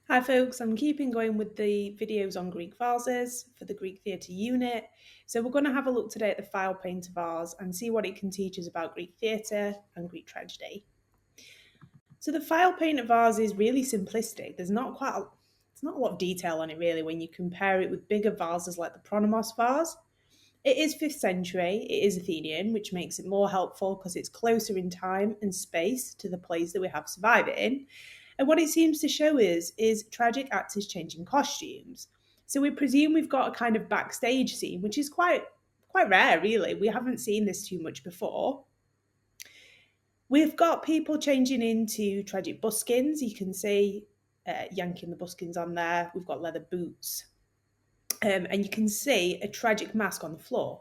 Hi folks, I'm keeping going with the videos on Greek vases for the Greek theatre unit. So we're going to have a look today at the Phiale painter vase and see what it can teach us about Greek theatre and Greek tragedy. So the Phiale painter vase is really simplistic. There's not a lot of detail on it really when you compare it with bigger vases like the Pronomos vase. It is 5th century, it is Athenian, which makes it more helpful because it's closer in time and space to the plays that we have surviving. And what it seems to show is tragic actors changing costumes. So we presume we've got a kind of backstage scene, which is quite rare, really. We haven't seen this too much before. We've got people changing into tragic buskins. You can see yanking the buskins on there. We've got leather boots. And you can see a tragic mask on the floor.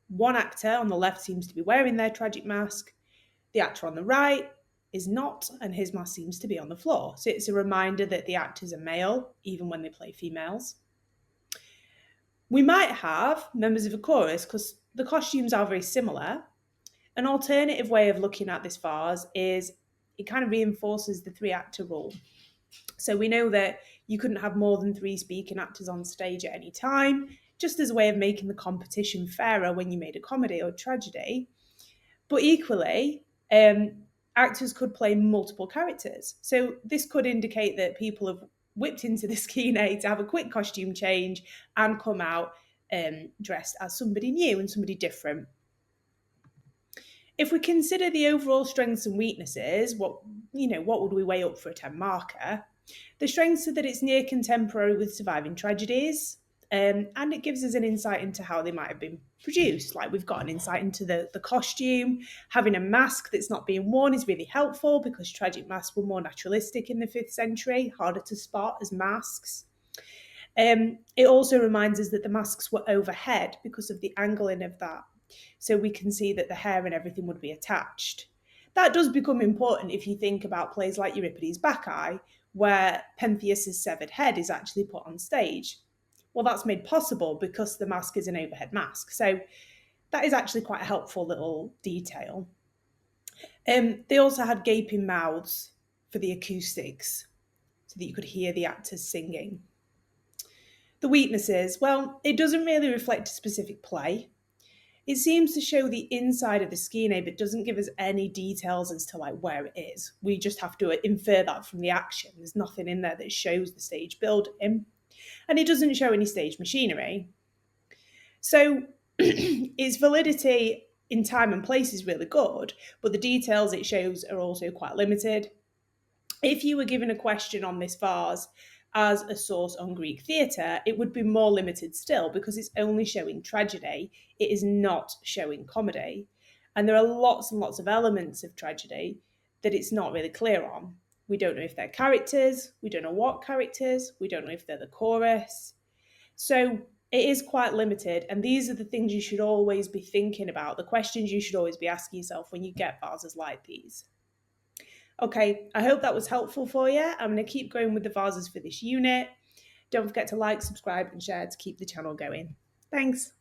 One actor on the left seems to be wearing their tragic mask. The actor on the right is not, and his mask seems to be on the floor. So it's a reminder that the actors are male, even when they play females. We might have members of a chorus because the costumes are very similar. An alternative way of looking at this vase is it kind of reinforces the three actor rule. So we know that you couldn't have more than 3 speaking actors on stage at any time, just as a way of making the competition fairer when you made a comedy or tragedy. But equally, actors could play multiple characters. So this could indicate that people have whipped into the skene to have a quick costume change and come out dressed as somebody new and somebody different. If we consider the overall strengths and weaknesses, what would we weigh up for a 10 marker? The strengths are that it's near contemporary with surviving tragedies, and it gives us an insight into how they might have been produced. Like we've got an insight into the costume. Having a mask that's not being worn is really helpful because tragic masks were more naturalistic in the 5th century, harder to spot as masks. It also reminds us that the masks were overhead because of the angling of that. So we can see that the hair and everything would be attached. That does become important if you think about plays like Euripides' Bacchae, where Pentheus's severed head is actually put on stage. Well, that's made possible because the mask is an overhead mask. So that is actually quite a helpful little detail. They also had gaping mouths for the acoustics so that you could hear the actors singing. The weaknesses, well, it doesn't really reflect a specific play. It seems to show the inside of the skene, but doesn't give us any details as to like where it is. We just have to infer that from the action. There's nothing in there that shows the stage building. And it doesn't show any stage machinery. So its validity in time and place is really good, but the details it shows are also quite limited. If you were given a question on this vase as a source on Greek theatre, it would be more limited still because it's only showing tragedy. It is not showing comedy. And there are lots and lots of elements of tragedy that it's not really clear on. We don't know if they're characters, we don't know what characters, we don't know if they're the chorus. So it is quite limited, and these are the things you should always be thinking about, the questions you should always be asking yourself when you get vases like these. Okay, I hope that was helpful for you. I'm going to keep going with the vases for this unit. Don't forget to like, subscribe, and share to keep the channel going. Thanks.